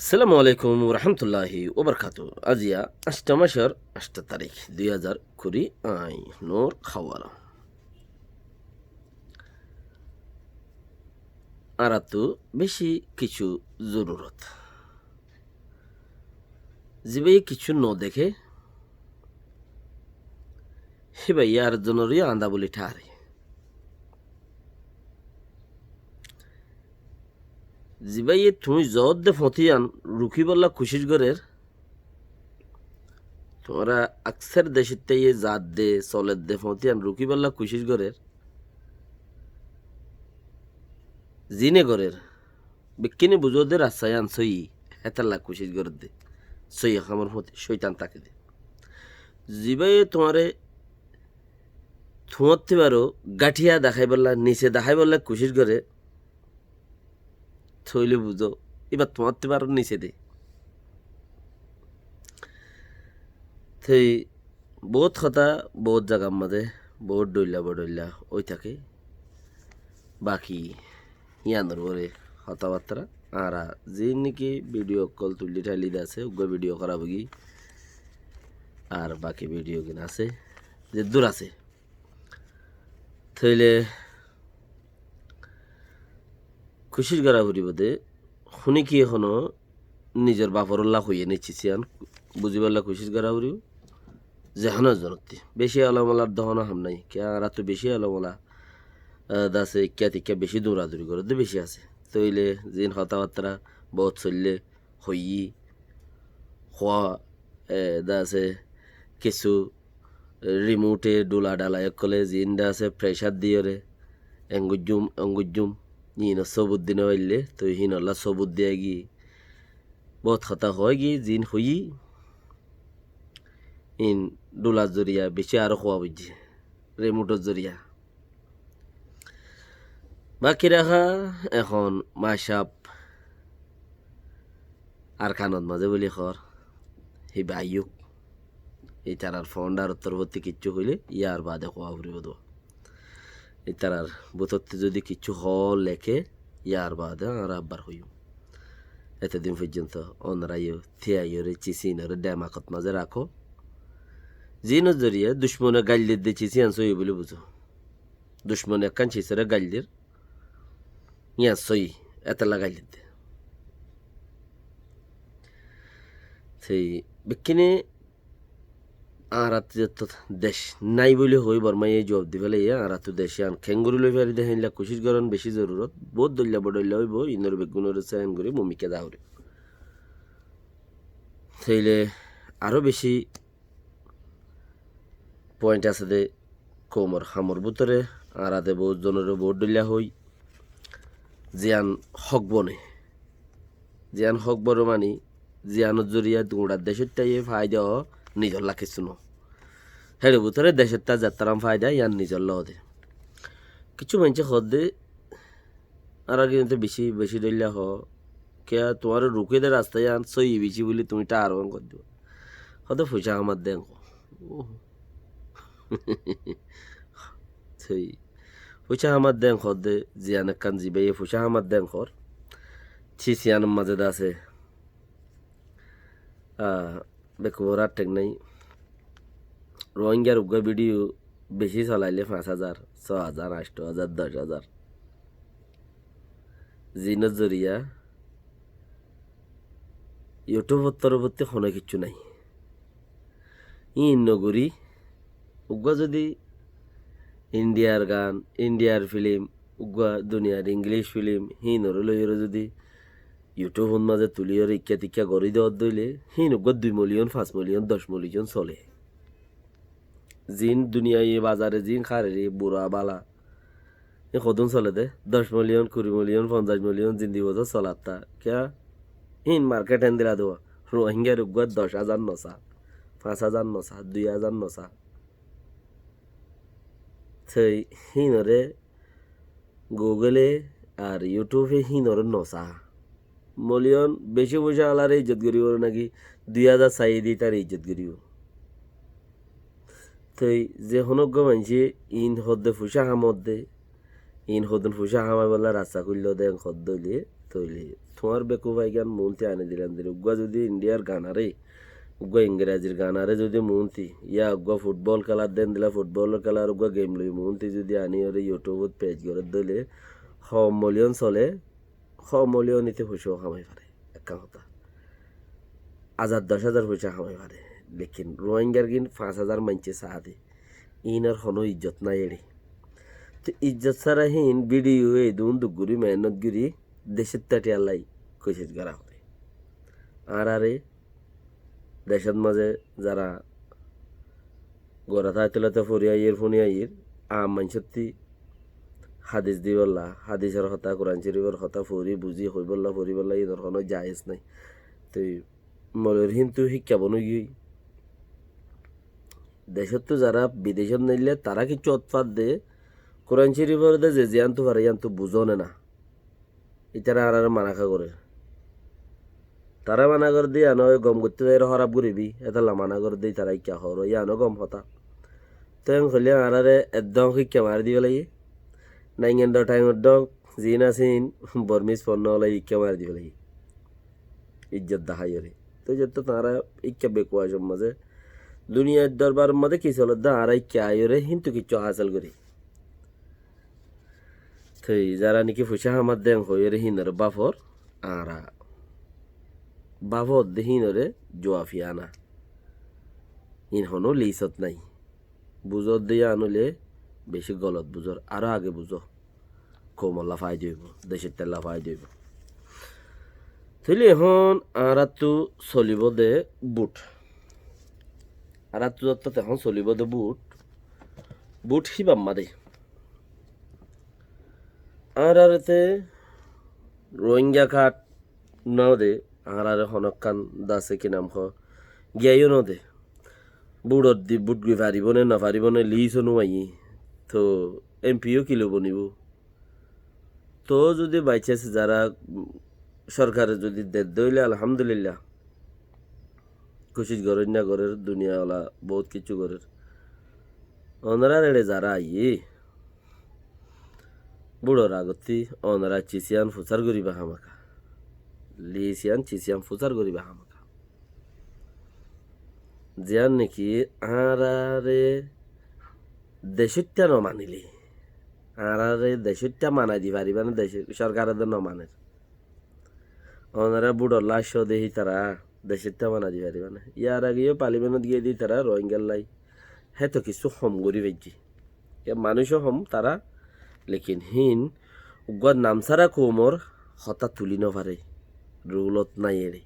আসসালামু আলাইকুম রহমতুল্লাহি ওবরকাতু আজিয়া 8 মাসের 8 তারিখ 2020 আই নোর খাওয়ালা আরাতু বেশি কিছু জরুরত জিবে কিছু ন দেখে হিবাই আর জনরি আন্দা বলি ঠারে জিবাই তুমি জদ দে ফতিয়ান রুখি বললা খুশির গরের তোমরা আকসার দেশিতে জাত দে চলের দে ফতিয়ান রুখি বললা খুশির গরের জিনে গরের বিকিনি বুঝোদে রাসায়ান সই হেতাল্লা খুশির গরের দে সই আমার মতে শৈতান তাকে দে জিবাই তোমারে থুঁতে পারো গাঠিয়া দেখাই বললা নিচে দেখাই বললা খুশির করে থইলে বুঝো এবার থুঁতে পারো নিচে দে থই বহুত কথা বহুত জায়গার মাঝে বহুত ডইলা ওই থাকে বাকি ইয়ানোর বলে কথাবার্তা আর যে নাকি ভিডিও কল তুলি ঠাইলি আছে ওগুলো ভিডিও করা বুঝি আর বাকি ভিডিও কিনা আছে যে দূর আছে থইলে খুশির গড়া ফুরিবদে শুনি কি এখনো নিজের বাপরল্লা হইয়ে নিচ্ছিয়ান বুঝিবাল্লা খুশির গড়া ফুরিব যেহানো জনতি বেশি আলমলার দহনা হাম নাই কে আর তো বেশি আলমলা দাসে ইক্যা টিক্যা বেশি দৌড়াদৌড়ি করে তো বেশি আছে তৈলে জিন কথাবার্তা বহুত চললে হই হওয়া দাসে কিছু রিমোটে ডোলা ডালা কলে জিন দাসে প্রেশার দিয়ে রে অঙ্গুজুম ইন সবুত দিনে হইলে তো হিনলা সবুত দিয়ে গি বহুত কথা হয় গি জিন হই ইন ডোলার জরিয়া বেশি আরো খোয়া বুঝছে রিমোটের জরিয়া বাকি রাখা এখন মাসাপ আর কানত মাঝে বলি খর হি বাইয়ুক এই তারার ফন্ডার উত্তরবর্তী কিচ্ছু হইলে ইয়ার বাদে খোয়া ফুরিব দো এই তারার বোতরতে যদি কিছু লেখে ইয়ার বাদে আর আব্বার হইও এতদিন পর্যন্ত অনরাইও থিয়াইরে চিসিনরে ড্যামাকত মাঝে রাখো জিনের জরিয়ে দুশ্মনে গাইলির দিয়ে চিসি আনসই বলে বুঝো দুশ্মনে একখান চিসরে গাইলির ইয়া সই এত লাগাইলির দে সেই বিকিনে আর দেশ নাই বলে হই বর্মাই এই জব দি ফেলে আর তো দেশে আন খেঙ্গুরি লই ফেরি দেখেন কোশিশ করেন বেশি জরুরত বহুত দল্লা বডল্লা হইব ইনর বেগুনের চায়ন করে মমিকে দাওরে সেইলে আরো বেশি পয়েন্ট আছে দে কোমর হামর ভিতরে আর আদে বহুত জনের বহুত দল্লা হই জিয়ান হক বনে জিয়ান হক বড় মানি জিয়ানোর জরিয়া দৌড়ার দেশের তাই ফায়দা নিজর লাখিস ন হের ভিতরে দেশের তা যাত্রাম ফায়দা ইয়ান নিজর লদে কিছু মানুষ হদে আর কিন্তু বেশি বেশি দইলা হ কে তোমার রুকে দে রাস্তায় আন সই বেশি বলি তুমি টা আরোহণ করে দিও হয়তো পয়সা আমার দেন সেই পয়সা আমার দেন হদে জিয়ান কান জিবে পয়সা আমার দেন কর ছিসিয়ান মাঝে আছে বেকুবর আর টেক নাই রোহিঙ্গার উগ্র ভিডিও বেশি চলাইলে 5,000 6,000 8,000 10,000 জিনের জরিয়া ইউটিউব পরবর্তী কোনো কিছু নাই নগরী উগ্র যদি ইন্ডিয়ার গান ইন্ডিয়ার ফিল্ম উগ্র দুনিয়ার ইংলিশ ফিল্ম লইরে যদি ইউটিউব মাঝে তুলিয়র ইক্যা টিক্যা গড়ি দেওয়ার দইলে উগ্র 2 মিলিয়ন 5 মিলিয়ন 10 মিলিয়ন চলে জিন দুনিয়ায় বাজারে জিন খারে বুড়া বালা এ কদম চলে দে 10 মিলিয়ন 20 মিলিয়ন 50 মিলিয়ন জিন্দি বছর চলাতা ক্যা মার্কেট হেন দিলা দেওয়া রোহিঙ্গার উগ্র 10,000 নসা 5,000 নসা 2,000 নসা সেই হিনরে গুগলে আর ইউটিউবে হিনরে নসা মিলিয়ন বেশি পয়সা আলার ইজ্জত করিব নাকি 2,000 চাই দি তার ইজ্জত করিব তই যে হনজ্ঞ মানছি হদ্দে ফুসা হামদ দে হদন ফুসা হামাই বলা রাস্তা করল দেন হদ্দ হইলে তৈলি তোমার বেকু ভাইগান মনতে আনে দিলাম দিলে উগ্গা যদি ইন্ডিয়ার গানারে উগ্গা ইংরাজির গানারে যদি মনতি ইয়া উগ্গা ফুটবল খেলার দেন দিলা ফুটবল খেলার উগ্গা গেম লই মনতি যদি আনি ওরে ইউটিউবত পেজ করে দিলে 100 মিলিয়ন চলে 100 মিলিয়ন ইতে পয়সা কামাই পারে একা কথা 10,000 পয়সা কামাই পারে লেকিন রোহিঙ্গার গিন 5,000 মানছে সাহায্যে ইনার কোনো ইজ্জত নাই এড়ে তো ইজ্জত ছাড়া হিন ভিডিও এই দুন দুগুরি মেহনত গুরি দেশের তাটি আল্লাই কোশিশ করা হবে আর আরে দেশের মাঝে যারা গড়া থাকতে ফরিয়াইয়ের মানসত্তি হাদিস দি বললা হাদিসের হতা কোরআন শরীফের হতা ফরি বুঝি হই বললা ফরি বললা ইনর কোনো জায়েজ নাই তো মলের হিন্তু শিক্ষা বনু গিয়ে দেশত তো যারা বিদেশত নিলে তারা কিছু উৎপাদ দে কোরআন শরীফের দে যে জিয়ান্তু পারে ইয়ান্তু বুঝনে না ইতারা আর মানাখা করে তারা মানা করে দিয়ে আনো গম করতে যাই হরাব করিবি এটা মানা করে দিই তারা ইচ্ছা হর ইয়ানো গম হতা তো হলে আরারে একদম শিক্ষা মারি দিব লাগে নাইঙ্গেন টাইমত ডক জিন আসিন বর্মিস পণ্য হলে শিক্ষা মারি দিব লাগে ইজ্জত দেখাই রে তো যত তারা ইচ্ছা বেকুয়া মাঝে দুনিয়ার দরবার মধ্যে কি চল দা আর ইচ্ছা আয়রে কিন্তু কিছু হাসিল করি তো যারা নাকি ফুসা আমার দেন হয়ে হিনর বাফর আর বাফর দেহিনরে জোয়াফিয়ানা ইন হনো লিসত নাই বুঝত দিয়ে আনলে বেশি গলত বুঝর আরো আগে বুঝো কোমল্লা ফাই দিব দেশের তেল্লা ফাই দিব তাহলে এখন আর তো চলিব দে বুট আর তো যত এখন চলিব দে বুট সিবাম্মা দে আর আরেতে রোহিঙ্গা খাট নাও দে আর আরে হনকান দাসে কি নাম খ গিয়াইও ন দে বুড়ত দি বুট গৈ পারিব নে নাপারিব নে লিছো নোয়াই তো এমপিও কি লব নিব তো যদি বাইচান্স যারা সরকারে যদি দইলে আলহামদুলিল্লাহ কোশিশ করেন না করের দুনিয়াওয়ালা বহুত কিছু করের ওনারা রেড়ে যারা আইয়ে বুড়োর আগতি ওনারা চিসিয়ান ফুচার করিবা হামাকা লিসিয়ান চিসিয়ান ফুচার করিবা হামাকা জিয়ান নাকি আরে দেশটা ন মানিলি আরে দেশটা মানাই দি পারিবা না দেশ সরকারের ন মানের ওনারা বুড়োর লাশ দেখি তারা দেশটা মানা দি পারিবা না ইয়ার আগেও পার্লিমেন্টত গিয়ে দি তারা রোহিঙ্গার লাই হ্যাঁ তো কিছু হম করি বেজি মানুষও হম তারা লেকিন হিন উগার নামসারা কোমর হঠাৎ তুলি নপারে রুলত নাই এড়ে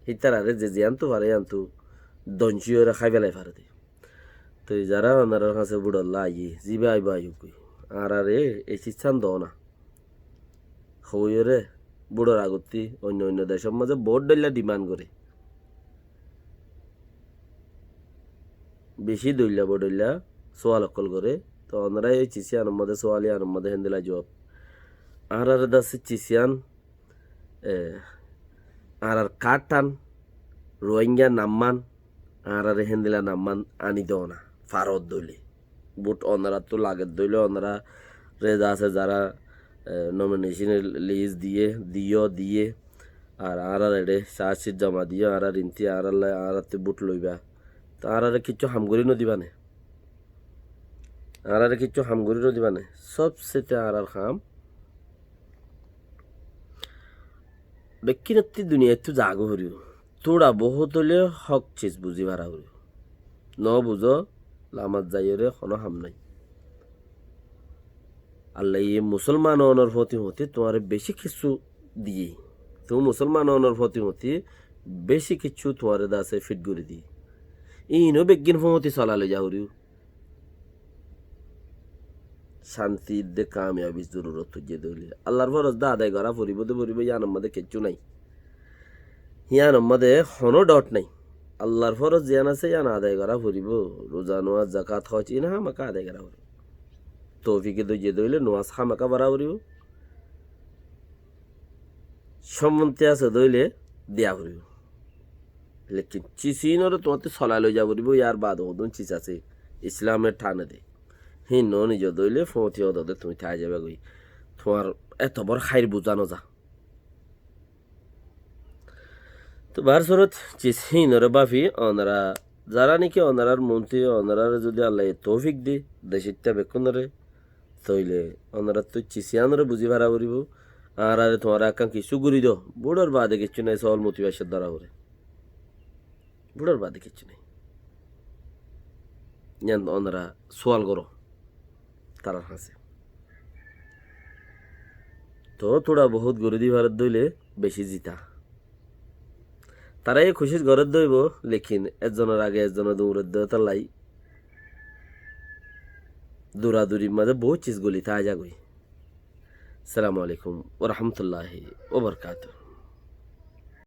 হিতারে যে আনতো পারে আনতো দঞ্চিও খাই পেলাই পারে দে তো যারা ওনার কাছে বুড়ল্লা আইয়ে জিবে আইব আইব আর আরে এই চিচ্ছান দাও না হইরে বুড়োর আগতি অন্য অন্য দেশের মাঝে বোর্ড ডইলা ডিমান্ড করে বেশি দইলা বডইলা সোয়াল অকল করে তো ওনারা এই চিসিয়ান মধ্যে সোয়ালি আর মধ্যে হেন্দিলা জবাব আর দাসে চিসিয়ান আর কাটান রোহিঙ্গা নাম্মান আর হেন্দিলা নাম্মান আনি দেও না ফারত দইলে বুট ওনারা তো লাগে দইলে ওনারা রেজা আছে যারা নমিনেশনের লিস্ট দিয়ে আর এডে চার্জশিট জমা দিয়ে আর ইন্তি আর বুট লইবা তো আর কিছু হামগুড়ি নদিবা নে আর কিছু হামগুড়ি নদিবা নে সবচেয়ে আর খাম ব্যক্তিগত দুনিয়া একটু জাগো হরিও তোরা বহুত হলে হক চিজ বুঝি ভাড়া হরিও ন বুঝো লামাত যাইরে কোনো হাম নাই আল্লাহ এই মুসলমান অনর প্রতি হতে তোমার বেশি কিছু দিয়ে তুমি মুসলমান অনর প্রতি হতে বেশি কিছু তোমার দাসে ফিট করে দিয়ে ইনো বেগিন ফমতি চলালে যাহরিও শান্তি দে কামিয়াবি জরুরত যে দইলে আল্লাহর ফরজ দা আদায় করা ফুরিব ইয়ানোর মধ্যে কিচ্ছু নাই ইয়ানোর মধ্যে কোনো ডট নাই আল্লাহর ফরজ জিয়ান আছে ইয়ান আদায় করা ফুরিব রোজা নোয়াজ জাকাত হজ ইনা হামাকা আদায় করা ফুরিব তৌফিকে যে দইলে নোয়াজ হামাকা বাড়া ফুরিব সম্মতি আছে দইলে দেয়া ফুরিব লেকিন চিচিনরে তোমাতে চলাই লৈ যাব ফুরিব ইয়ার বাদ হদুন চিচ আছে ইসলামের ঠানে দে হিন নিজ দইলে ফতি হদতে তুমি ঠাই যাবে গই তোমার এত বড় খাইর বুঝানো যা তো বার সরত চিসি নরে বাফি ওনারা যারা নাকি ওনারার মন্ত্রী ওনারার যদি আল্লাহ তৌফিক দি দেশিত্যা বেক্ষণরে তইলে ওনারা তো চিসিয়ানরে বুঝি ভাড়া করিব আর আরে তোমার আকাং কিছু গুরি দো বুড়োর বাদে কিছু নাই সল মোটিভেশন দ্বারা করে বুড়োর বাদে কিছু নাই জান ওনারা সোয়াল করো তারা হাসে তো তোরা বহুত গরু দি ভারত দইলে বেশি জিতা তারা এই খুশির ঘরের দইব লেখিন একজনের আগে একজনের দৌড়ের দেয় তার লাই দৌড়াদৌড়ির মাঝে বহুত চিজ গলি তা যা গই সালামু আলাইকুম ওয়া রাহমাতুল্লাহি ওয়া বারাকাতুহু